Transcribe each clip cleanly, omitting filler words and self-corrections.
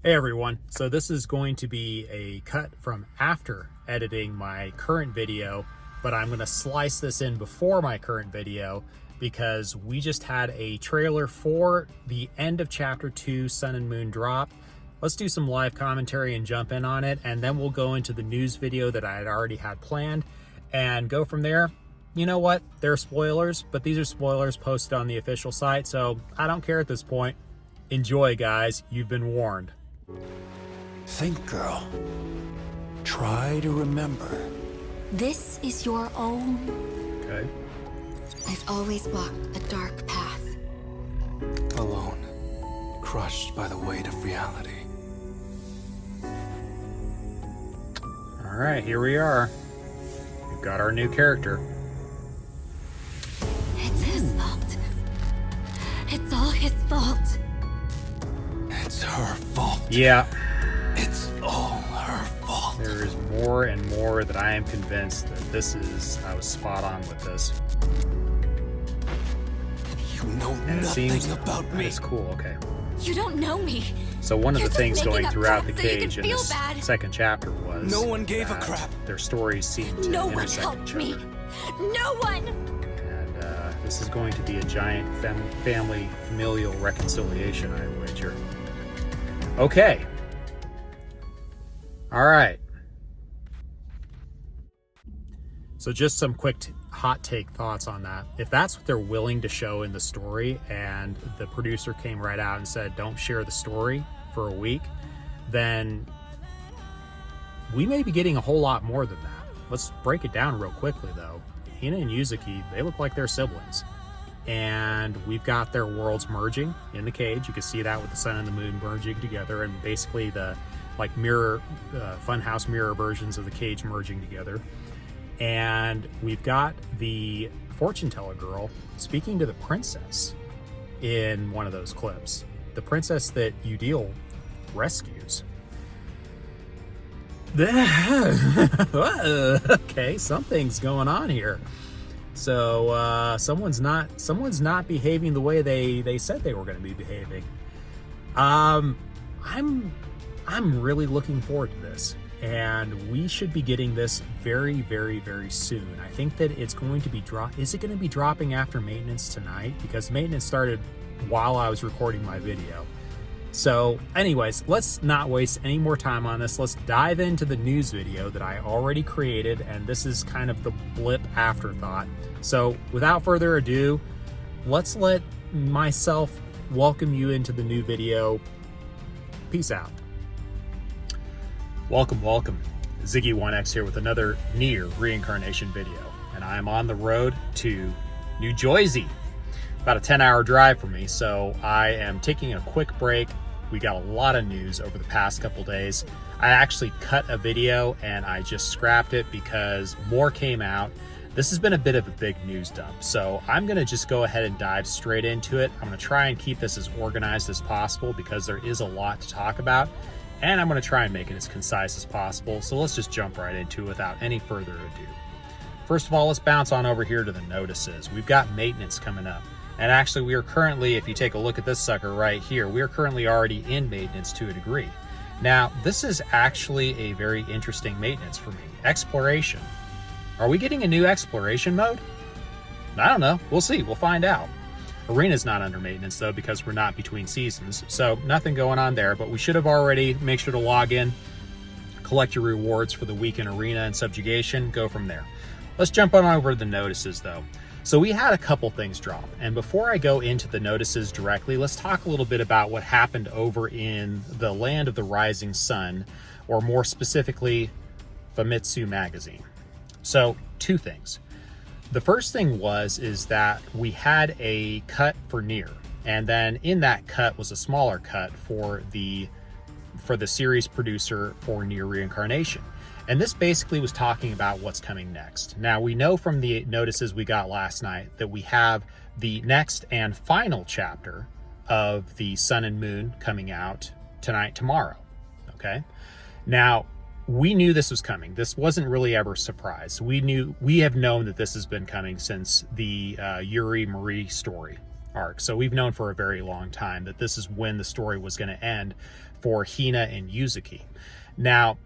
Hey everyone, so this is going to be a cut from after editing my current video, but I'm going to slice this in before my current video because we just had a trailer for the end of chapter 2 Sun and Moon drop. Let's do some live commentary and jump in on it, and then we'll go into the news video that I had already had planned and go from there. You know what? They're spoilers, but these are spoilers posted on the official site, so I don't care at this point. Enjoy, guys. You've been warned. Think, girl. Try to remember. This is your own. Okay. I've always walked a dark path. Alone. Crushed by the weight of reality. All right, here we are. We've got our new character. It's his fault. It's all his fault. It's her fault. Yeah. It's all her fault. There is more and more that I am convinced that I was spot on with this. You know And it nothing seems about me. It's cool, okay. You don't know me. So one of You're the just things making going up throughout the crap so you cage can in feel this bad. second chapter was No one gave a that crap. their stories seemed to No one intersect helped each me. other. No one. And this is going to be a giant family familial reconciliation, I wager. Okay. All right. So just some quick hot take thoughts on that. If that's what they're willing to show in the story, and the producer came right out and said, don't share the story for a week, then we may be getting a whole lot more than that. Let's break it down real quickly though. Hina and Yuzuki, they look like they're siblings. And we've got their worlds merging in the cage. You can see that with the sun and the moon merging together, and basically the like mirror, funhouse mirror versions of the cage merging together. And we've got the fortune teller girl speaking to the princess in one of those clips. The princess that Udil rescues. Okay, something's going on here. So someone's not behaving the way they said they were going to be behaving. I'm really looking forward to this, and we should be getting this very, very, very soon. I think that it's going to be is it going to be dropping after maintenance tonight? Because maintenance started while I was recording my video. So anyways, let's not waste any more time on this. Let's dive into the news video that I already created, and this is kind of the blip afterthought. So without further ado, let's let myself welcome you into the new video. Peace out. Welcome, welcome. Ziggy1X here with another NieR reincarnation video, and I'm on the road to New Jersey. About a 10-hour drive for me, so I am taking a quick break. We got a lot of news over the past couple days. I actually cut a video and I just scrapped it because more came out. This has been a bit of a big news dump, so I'm gonna just go ahead and dive straight into it. I'm gonna try and keep this as organized as possible because there is a lot to talk about, and I'm gonna try and make it as concise as possible. So let's just jump right into it without any further ado. First of all, let's bounce on over here to the notices. We've got maintenance coming up. And actually, we are currently, if you take a look at this sucker right here, we are currently already in maintenance to a degree. Now, this is actually a very interesting maintenance for me. Exploration. Are we getting a new exploration mode? I don't know. We'll see. We'll find out. Arena's not under maintenance, though, because we're not between seasons. So nothing going on there, but we should have already make sure to log in, collect your rewards for the week in Arena and Subjugation, go from there. Let's jump on over to the notices, though. So we had a couple things drop, and before I go into the notices directly, let's talk a little bit about what happened over in the Land of the Rising Sun, or more specifically, Famitsu magazine. So, two things. The first thing is that we had a cut for NieR, and then in that cut was a smaller cut for the series producer for NieR Reincarnation. And this basically was talking about what's coming next. Now, we know from the notices we got last night that we have the next and final chapter of the Sun and Moon coming out tonight, tomorrow, okay? Now, we knew this was coming. This wasn't really ever a surprise. We have known that this has been coming since the Yuri Marie story arc. So we've known for a very long time that this is when the story was going to end for Hina and Yuzuki. Now,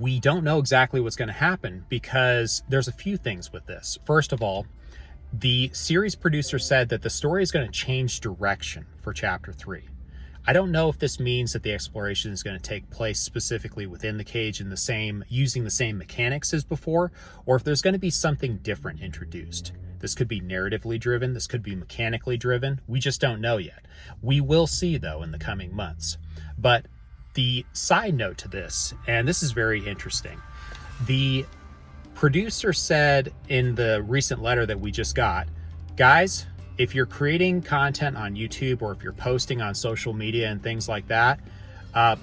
we don't know exactly what's going to happen because there's a few things with this. First of all, the series producer said that the story is going to change direction for chapter 3. I don't know if this means that the exploration is going to take place specifically within the cage in using the same mechanics as before, or if there's going to be something different introduced. This could be narratively driven, this could be mechanically driven. We just don't know yet. We will see, though, in the coming months. But the side note to this, and this is very interesting, the producer said in the recent letter that we just got, guys, if you're creating content on YouTube or if you're posting on social media and things like that,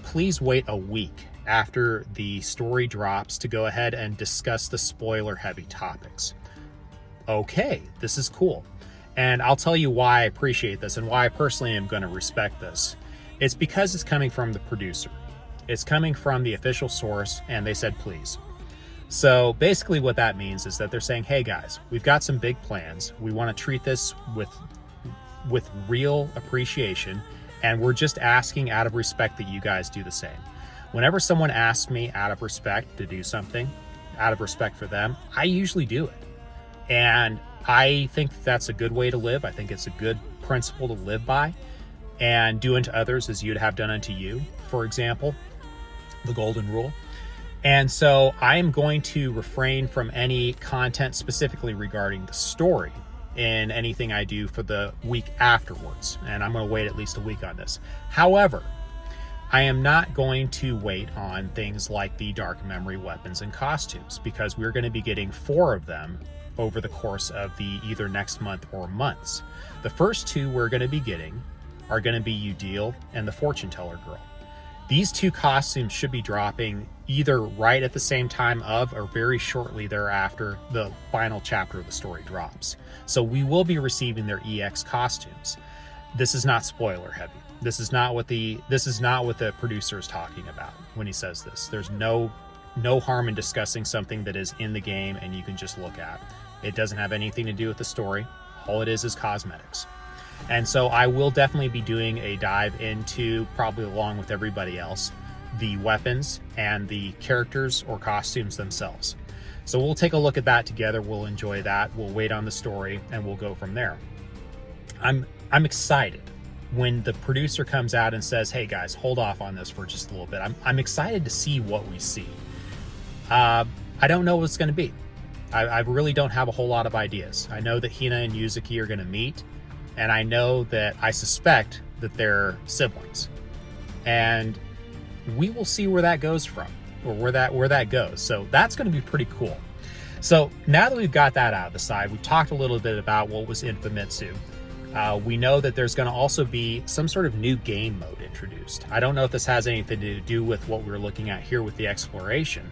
please wait a week after the story drops to go ahead and discuss the spoiler-heavy topics. Okay, this is cool. And I'll tell you why I appreciate this and why I personally am going to respect this. It's because it's coming from the producer. It's coming from the official source, and they said please. So basically what that means is that they're saying, hey guys, we've got some big plans. We want to treat this with real appreciation, and we're just asking out of respect that you guys do the same. Whenever someone asks me out of respect to do something, out of respect for them, I usually do it. And I think that's a good way to live. I think it's a good principle to live by. And do unto others as you'd have done unto you, for example, the golden rule. And so I'm going to refrain from any content specifically regarding the story in anything I do for the week afterwards. And I'm going to wait at least a week on this. However, I am not going to wait on things like the dark memory weapons and costumes, because we're going to be getting 4 of them over the course of the either next month or months. The first 2 we're going to be getting are going to be Udil and the Fortune Teller Girl. These 2 costumes should be dropping either right at the same time of or very shortly thereafter the final chapter of the story drops. So we will be receiving their EX costumes. This is not spoiler heavy. This is not what the producer is talking about when he says this. There's no harm in discussing something that is in the game and you can just look at. It doesn't have anything to do with the story. All it is cosmetics. And so I will definitely be doing a dive into, probably along with everybody else, the weapons and the characters or costumes themselves. So we'll take a look at that together. We'll enjoy that. We'll wait on the story and we'll go from there. I'm excited when the producer comes out and says, hey guys, hold off on this for just a little bit. I'm excited to see what we see. I don't know what it's going to be. I really don't have a whole lot of ideas. I know that Hina and Yuzuki are going to meet. And I know that I suspect that they're siblings, and we will see where that goes from, or where that goes. So that's going to be pretty cool. So now that we've got that out of the side, we've talked a little bit about what was in Famitsu. We know that there's going to also be some sort of new game mode introduced. I don't know if this has anything to do with what we're looking at here with the exploration,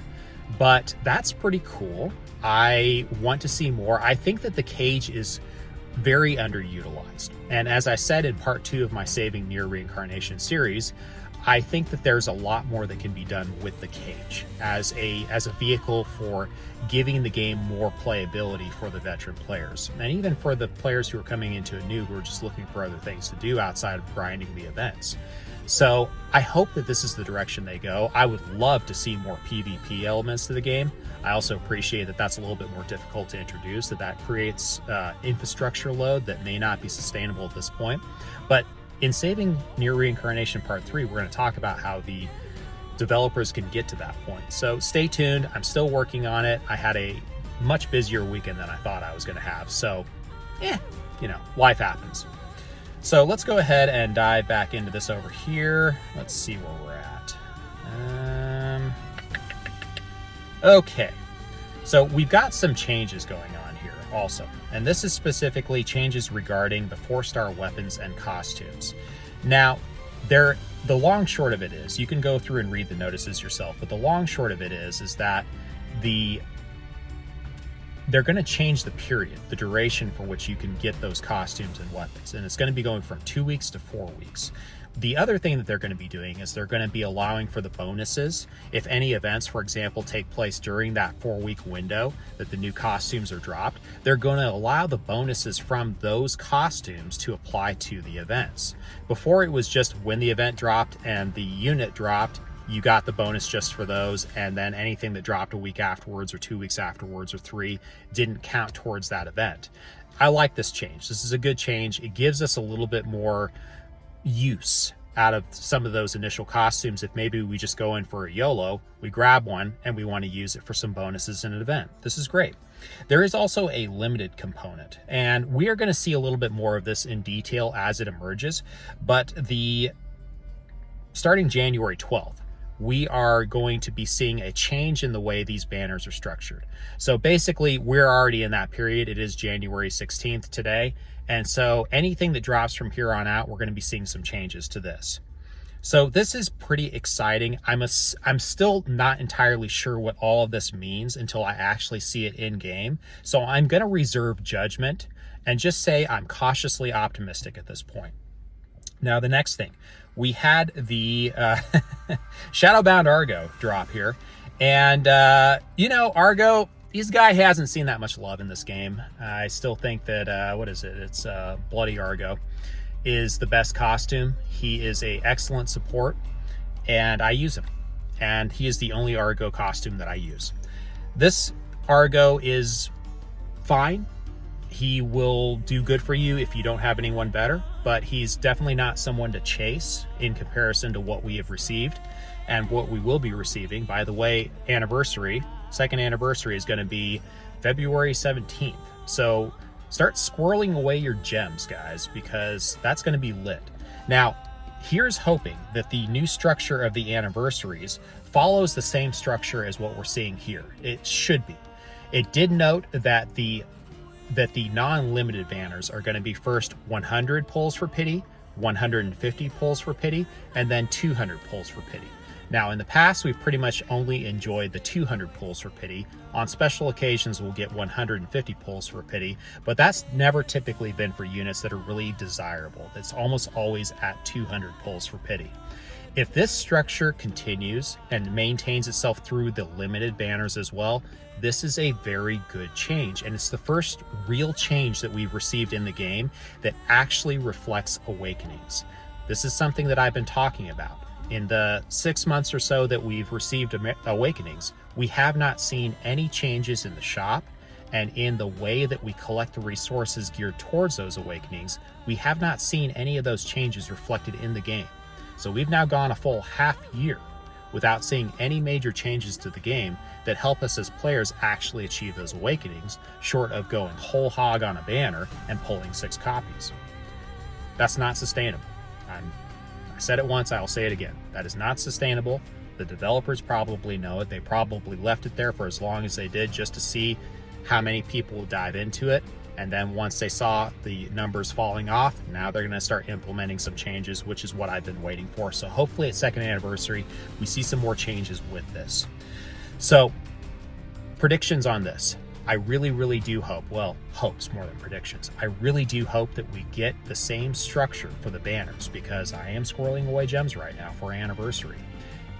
but that's pretty cool. I want to see more. I think that the cage is very underutilized. And as I said in part 2 of my Saving NieR Reincarnation series, I think that there's a lot more that can be done with the cage as a vehicle for giving the game more playability for the veteran players, and even for the players who are coming into a new, who are just looking for other things to do outside of grinding the events. So I hope that this is the direction they go. I would love to see more PvP elements to the game. I also appreciate that that's a little bit more difficult to introduce, that creates infrastructure load that may not be sustainable at this point. But in Saving NieR Reincarnation Part 3, we're going to talk about how the developers can get to that point. So stay tuned. I'm still working on it. I had a much busier weekend than I thought I was going to have. So, life happens. So let's go ahead and dive back into this over here. Let's see where we're at. Okay, so we've got some changes going on here also. And this is specifically changes regarding the 4-star weapons and costumes. Now, the long short of it is, you can go through and read the notices yourself, but the long short of it is that they're going to change the period, the duration for which you can get those costumes and weapons. And it's going to be going from 2 weeks to 4 weeks. The other thing that they're going to be doing is they're going to be allowing for the bonuses. If any events, for example, take place during that 4-week window that the new costumes are dropped, they're going to allow the bonuses from those costumes to apply to the events. Before, it was just when the event dropped and the unit dropped, you got the bonus just for those, and then anything that dropped a week afterwards or 2 weeks afterwards or 3 didn't count towards that event. I like this change. This is a good change. It gives us a little bit more use out of some of those initial costumes. If maybe we just go in for a YOLO, we grab one and we want to use it for some bonuses in an event. This is great. There is also a limited component, and we are going to see a little bit more of this in detail as it emerges, but starting January 12th, we are going to be seeing a change in the way these banners are structured. So basically, we're already in that period. It is January 16th today. And so anything that drops from here on out, we're going to be seeing some changes to this. So this is pretty exciting. I'm still not entirely sure what all of this means until I actually see it in game. So I'm going to reserve judgment and just say I'm cautiously optimistic at this point. Now, the next thing, we had the Shadowbound Argo drop here. And, Argo, this guy hasn't seen that much love in this game. I still think that, it's Bloody Argo is the best costume. He is an excellent support, and I use him. And he is the only Argo costume that I use. This Argo is fine. He will do good for you if you don't have anyone better, but he's definitely not someone to chase in comparison to what we have received and what we will be receiving. By the way, second anniversary is going to be February 17th. So start squirreling away your gems, guys, because that's going to be lit. Now, here's hoping that the new structure of the anniversaries follows the same structure as what we're seeing here. It should be. It did note that the non-limited banners are going to be first 100 pulls for pity, 150 pulls for pity, and then 200 pulls for pity. Now, in the past, we've pretty much only enjoyed the 200 pulls for pity. On special occasions, we'll get 150 pulls for pity, but that's never typically been for units that are really desirable. It's almost always at 200 pulls for pity. If this structure continues and maintains itself through the limited banners as well, this is a very good change, and it's the first real change that we've received in the game that actually reflects awakenings. This is something that I've been talking about. In the 6 months or so that we've received awakenings, we have not seen any changes in the shop, and in the way that we collect the resources geared towards those awakenings, we have not seen any of those changes reflected in the game. So we've now gone a full half year without seeing any major changes to the game that help us as players actually achieve those awakenings, short of going whole hog on a banner and pulling 6 copies. That's not sustainable. I said it once, I'll say it again. That is not sustainable. The developers probably know it. They probably left it there for as long as they did just to see how many people will dive into it. And then once they saw the numbers falling off, now they're going to start implementing some changes, which is what I've been waiting for. So hopefully at second anniversary, we see some more changes with this. So predictions on this. I really, really do hope, well, hopes more than predictions. I really do hope that we get the same structure for the banners, because I am squirreling away gems right now for anniversary.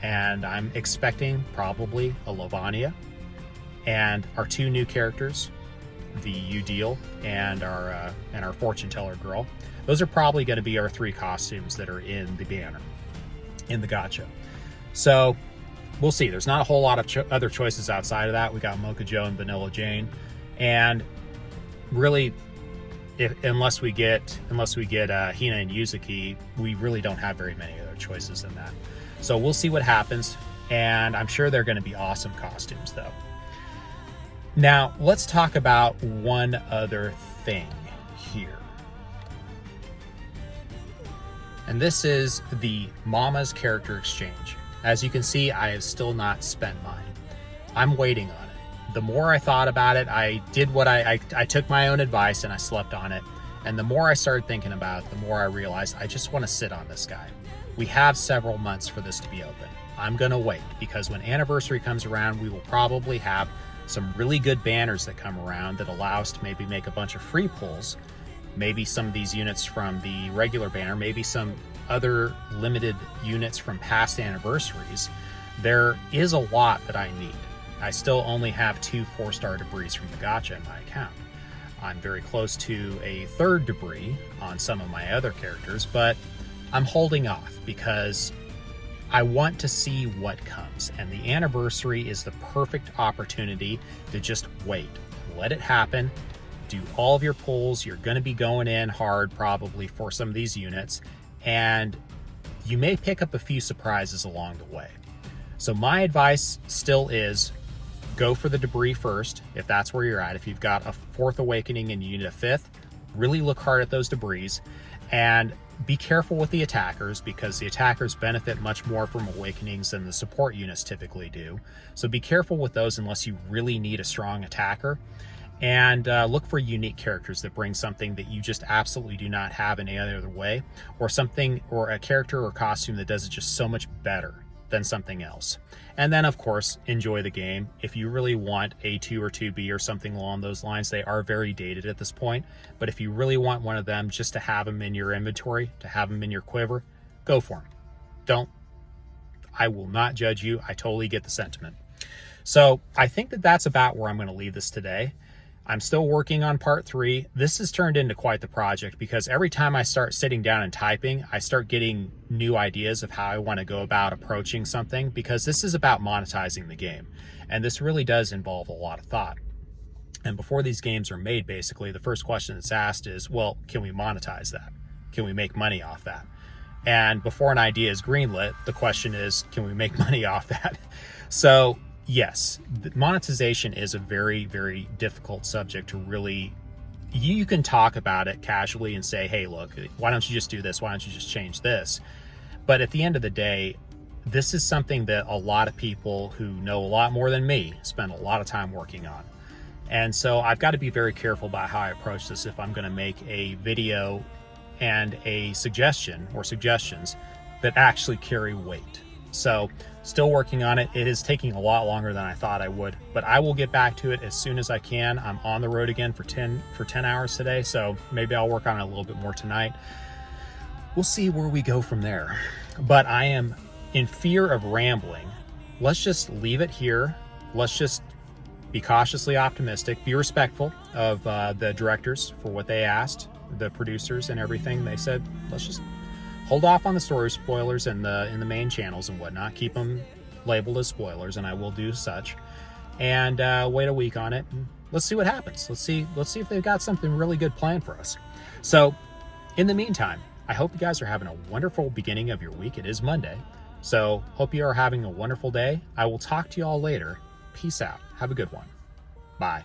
And I'm expecting probably a Lavania and our 2 new characters, the Udil and our fortune teller girl. Those are probably going to be our 3 costumes that are in the banner, in the gacha. So we'll see. There's not a whole lot of other choices outside of that. We got Mocha Joe and Vanilla Jane, and really, unless we get Hina and Yuzuki, we really don't have very many other choices than that. So we'll see what happens, and I'm sure they're going to be awesome costumes, though. Now, let's talk about one other thing here. And this is the Mama's character exchange. As you can see, I have still not spent mine. I'm waiting on it. The more I thought about it, I did what I took my own advice and I slept on it. And the more I started thinking about it, the more I realized I just want to sit on this guy. We have several months for this to be open. I'm going to wait, because when anniversary comes around, we will probably have some really good banners that come around that allow us to maybe make a bunch of free pulls. Maybe some of these units from the regular banner, maybe some other limited units from past anniversaries, there is a lot that I need. I still only have 2 4-star debris from the gacha in my account. I'm very close to a 3rd debris on some of my other characters, but I'm holding off because I want to see what comes. And the anniversary is the perfect opportunity to just wait. Let it happen. Do all of your pulls. You're going to be going in hard probably for some of these units, and you may pick up a few surprises along the way. So my advice still is go for the debris first, if that's where you're at. If you've got a 4th awakening and you need a 5th, really look hard at those debris, and be careful with the attackers, because the attackers benefit much more from awakenings than the support units typically do. So be careful with those unless you really need a strong attacker. And look for unique characters that bring something that you just absolutely do not have in any other way, or something, or a character or costume that does it just so much better than something else. And then of course, enjoy the game. If you really want a 2 or 2B or something along those lines, they are very dated at this point, but if you really want one of them just to have them in your inventory, to have them in your quiver, go for them. I will not judge you. I totally get the sentiment. So I think that that's about where I'm going to leave this today. I'm still working on part 3. This has turned into quite the project, because every time I start sitting down and typing, I start getting new ideas of how I want to go about approaching something, because this is about monetizing the game. And this really does involve a lot of thought. And before these games are made, basically, the first question that's asked is, well, can we monetize that? Can we make money off that? And before an idea is greenlit, the question is, can we make money off that? So yes, monetization is a very, very difficult subject to really, you can talk about it casually and say, hey, look, why don't you just do this? Why don't you just change this? But at the end of the day, this is something that a lot of people who know a lot more than me spend a lot of time working on. And so I've got to be very careful about how I approach this if I'm going to make a video and a suggestion or suggestions that actually carry weight. So still working on it. It is taking a lot longer than I thought I would, but I will get back to it as soon as I can. I'm on the road again for 10 hours today, so maybe I'll work on it a little bit more tonight. We'll see where we go from there. But I am in fear of rambling. Let's just leave it here. Let's just be cautiously optimistic, be respectful of the directors for what they asked, the producers and everything. They said, let's just hold off on the story spoilers in the main channels and whatnot. Keep them labeled as spoilers, and I will do such. And wait a week on it. And let's see what happens. Let's see if they've got something really good planned for us. So, in the meantime, I hope you guys are having a wonderful beginning of your week. It is Monday, so hope you are having a wonderful day. I will talk to you all later. Peace out. Have a good one. Bye.